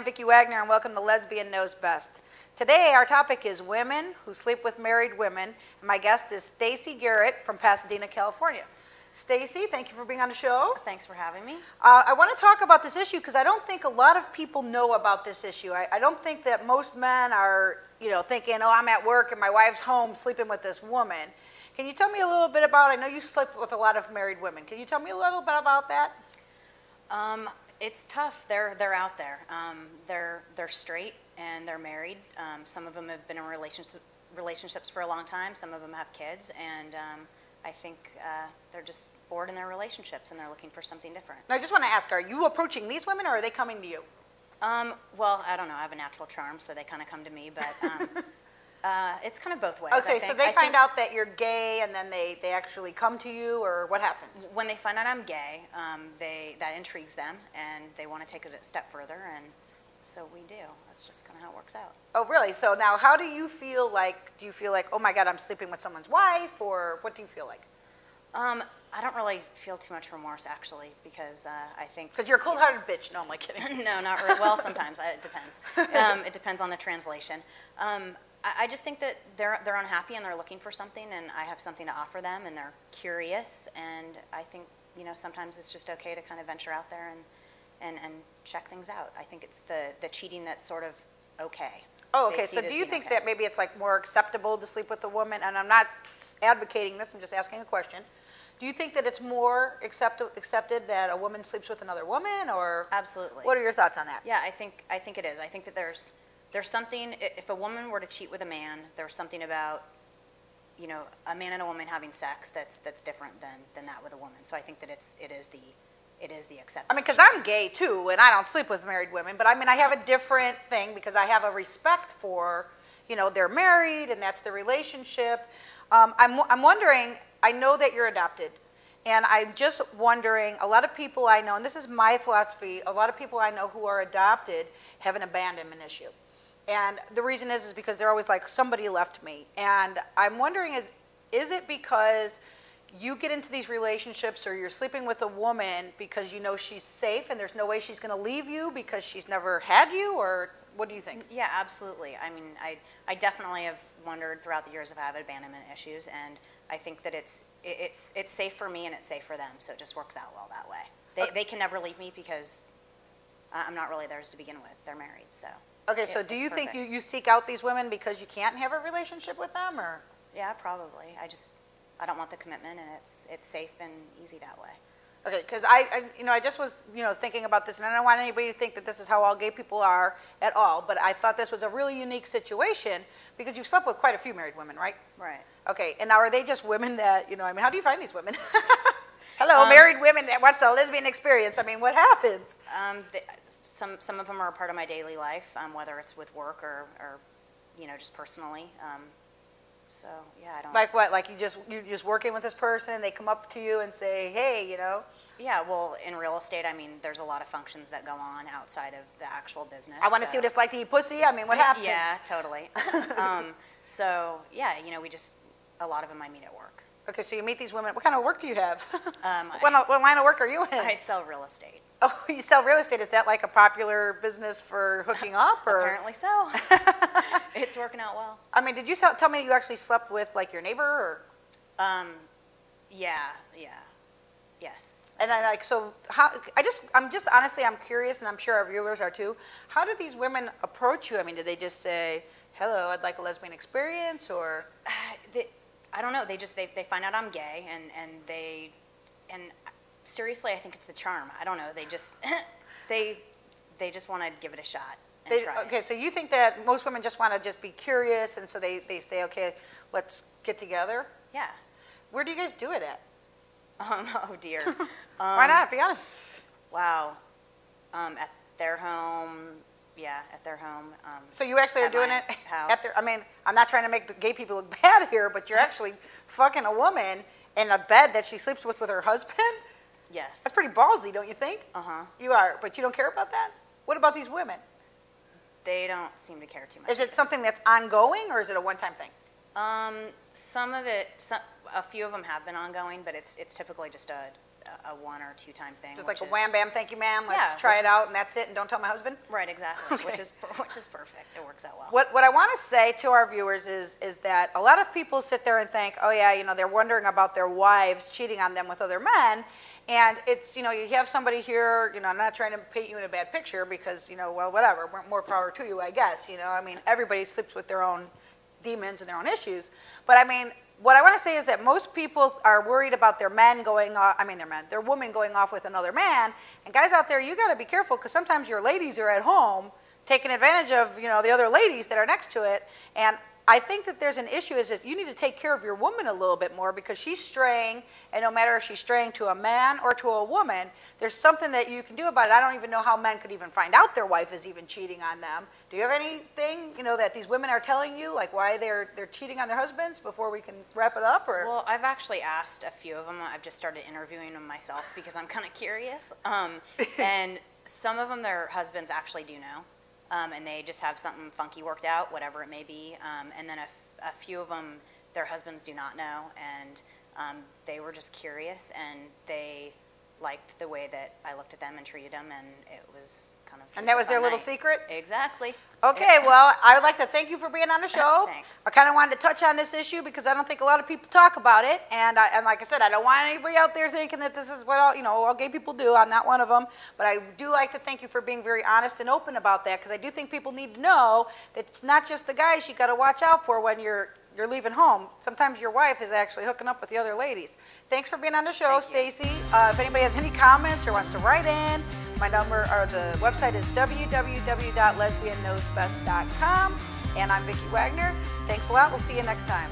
Vicki Wagner, and welcome to Lesbian Knows Best. Today, our topic is women who sleep with married women, and my guest is Stacy Garrett from Pasadena, California. Stacy, thank you for being on the show. Thanks for having me. I want to talk about this issue because I don't think a lot of people know about this issue. I don't think that most men are, thinking, oh, I'm at work and my wife's home sleeping with this woman. Can you tell me a little bit about, I know you sleep with a lot of married women. Can you tell me a little bit about that? It's tough. They're out there. They're straight and they're married. Some of them have been in relationships for a long time. Some of them have kids, and I think they're just bored in their relationships and they're looking for something different. Now, I just want to ask, are you approaching these women or are they coming to you? Well, I don't know. I have a natural charm, so they kind of come to me, but it's kind of both ways. Okay, so they find out that you're gay and then they actually come to you, or what happens? When they find out I'm gay, that intrigues them and they want to take it a step further, and so we do. That's just kind of how it works out. Oh, really? So now how do you feel like, oh my God, I'm sleeping with someone's wife, or what do you feel like? I don't really feel too much remorse, actually, because I think... Because you're a cold-hearted bitch. No, I'm like kidding. No, not really. Well, sometimes. It depends. It depends on the translation. I just think that they're unhappy and they're looking for something, and I have something to offer them, and they're curious, and I think, sometimes it's just okay to kind of venture out there and check things out. I think it's the cheating that's sort of okay. Oh, okay. So do you think that maybe it's like more acceptable to sleep with a woman? And I'm not advocating this, I'm just asking a question. Do you think that it's more accepted that a woman sleeps with another woman, or? Absolutely. What are your thoughts on that? Yeah, I think it is. I think that there's something, if a woman were to cheat with a man, there's something about, a man and a woman having sex that's different than that with a woman. So I think that it is the acceptance. I mean, because I'm gay too, and I don't sleep with married women, but I mean, I have a different thing because I have a respect for, they're married and that's the relationship. I'm wondering, I know that you're adopted, and I'm just wondering, a lot of people I know, and this is my philosophy, a lot of people I know who are adopted have an abandonment issue. And the reason is because they're always like, somebody left me. And I'm wondering, is it because you get into these relationships or you're sleeping with a woman because you know she's safe and there's no way she's going to leave you because she's never had you, or what do you think? Yeah, absolutely. I mean, I definitely have wondered throughout the years if I have abandonment issues, and I think that it's safe for me and it's safe for them, so it just works out well that way. They can never leave me because I'm not really theirs to begin with. They're married, so. Okay, so do you think you seek out these women because you can't have a relationship with them, or? Yeah, probably. I don't want the commitment, and it's safe and easy that way. Okay, because I just was, thinking about this, and I don't want anybody to think that this is how all gay people are at all, but I thought this was a really unique situation because you've slept with quite a few married women, right? Right. Okay, and now are they just women that, how do you find these women? Hello, married women that wants a lesbian experience. I mean, what happens? Some of them are a part of my daily life, whether it's with work or just personally. So yeah, I don't. Like what? Like you're just working with this person, they come up to you and say, hey, Yeah, well, in real estate, I mean, there's a lot of functions that go on outside of the actual business. I want to see what it's like to eat pussy. I mean, what happens? Yeah, totally. So yeah, a lot of them I meet at work. Okay, so you meet these women. What kind of work do you have? What line of work are you in? I sell real estate. Oh, you sell real estate. Is that like a popular business for hooking up? Or? Apparently so. It's working out well. I mean, did you tell me you actually slept with like your neighbor? Or? Yeah. Yes. And then so I'm honestly, I'm curious, and I'm sure our viewers are too. How do these women approach you? I mean, did they just say, hello, I'd like a lesbian experience, or? I don't know. They find out I'm gay, and seriously, I think it's the charm. I don't know. They just they just want to give it a shot and try it. Okay, so you think that most women just want to just be curious, and so they say, okay, let's get together? Yeah. Where do you guys do it at? Oh dear. Why not? Be honest. Wow. At their home. Yeah, at their home. So you actually are doing it house. at their, I mean, I'm not trying to make gay people look bad here, but you're actually fucking a woman in a bed that she sleeps with her husband? Yes. That's pretty ballsy, don't you think? Uh-huh. You are, but you don't care about that? What about these women? They don't seem to care too much. Is it something that's ongoing, or is it a one-time thing? Some of it, a few of them have been ongoing, but it's typically just a 1 or 2 time thing. Just like a wham bam, thank you ma'am, let's Yeah, try it out and that's it, and don't tell my husband? Right, exactly, Okay. which is perfect. It works out well. What I want to say to our viewers is that a lot of people sit there and think, oh yeah, you know, they're wondering about their wives cheating on them with other men, and it's, you know, you have somebody here, you know, I'm not trying to paint you in a bad picture because, you know, well, whatever, more power to you, I guess, you know, I mean, everybody sleeps with their own demons and their own issues, but I mean, what I want to say is that most people are worried about their men going off, their woman going off with another man, and guys out there, you got to be careful because sometimes your ladies are at home taking advantage of, you know, the other ladies that are next to it, and I think that there's an issue is that you need to take care of your woman a little bit more because she's straying, and no matter if she's straying to a man or to a woman, there's something that you can do about it. I don't even know how men could even find out their wife is even cheating on them. Do you have anything, you know, that these women are telling you, like why they're cheating on their husbands before we can wrap it up? Or? Well, I've actually asked a few of them. I've just started interviewing them myself because I'm kind of curious. And some of them, their husbands actually do know. And they just have something funky worked out, whatever it may be. And then a few of them, their husbands do not know, and they were just curious, and they liked the way that I looked at them and treated them, and it was kind of just and that was their little night. Secret? Exactly. Okay, well, I would like to thank you for being on the show. Thanks. I kind of wanted to touch on this issue because I don't think a lot of people talk about it, and like I said, I don't want anybody out there thinking that this is what all gay people do. I'm not one of them, but I do like to thank you for being very honest and open about that because I do think people need to know that it's not just the guys you got to watch out for when you're leaving home. Sometimes your wife is actually hooking up with the other ladies. Thanks for being on the show, Stacy. If anybody has any comments or wants to write in, my number or the website is www.lesbianknowsbest.com. And I'm Vicki Wagner. Thanks a lot. We'll see you next time.